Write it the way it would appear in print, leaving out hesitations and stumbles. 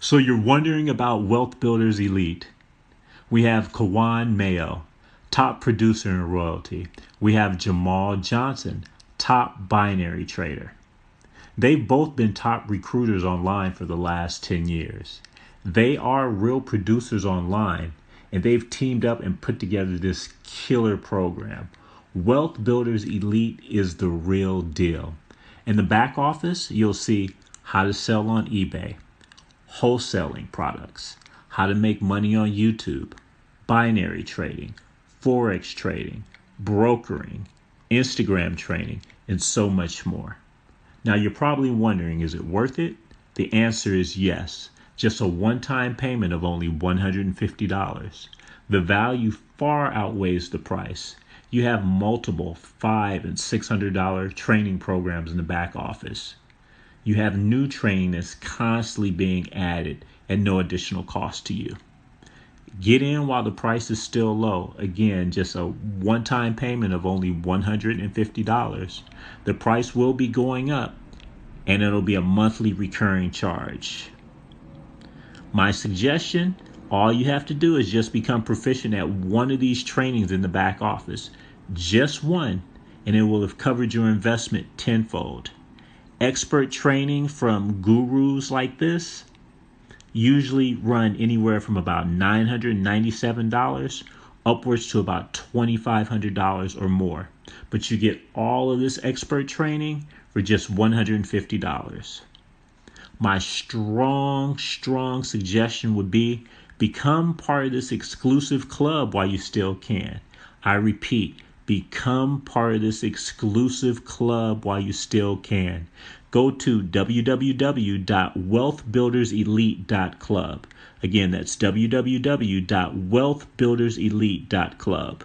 So you're wondering about Wealth Builders Elite. We have Caujuan Mayo, top producer in Royaltie. We have Jamal Johnson, top binary trader. They've both been top recruiters online for the last 10 years. They are real producers online, and they've teamed up and put together this killer program. Wealth Builders Elite is the real deal. In the back office, you'll see how to sell on eBay, wholesaling products, how to make money on YouTube, binary trading, forex trading, brokering, Instagram training, and so much more. Now you're probably wondering, is it worth it? The answer is yes. Just a one-time payment of only $150. The value far outweighs the price. You have multiple $500 and $600 training programs in the back office. You have new training that's constantly being added at no additional cost to you. Get in while the price is still low. Again, just a one-time payment of only $150. The price will be going up, and it'll be a monthly recurring charge. My suggestion, all you have to do is just become proficient at one of these trainings in the back office. Just one, and it will have covered your investment tenfold. Expert training from gurus like this usually run anywhere from about $997 upwards to about $2,500 or more. But you get all of this expert training for just $150. My strong suggestion would be become part of this exclusive club while you still can. I repeat, become part of this exclusive club while you still can. Go to www.wealthbuilderselite.club. Again, that's www.wealthbuilderselite.club.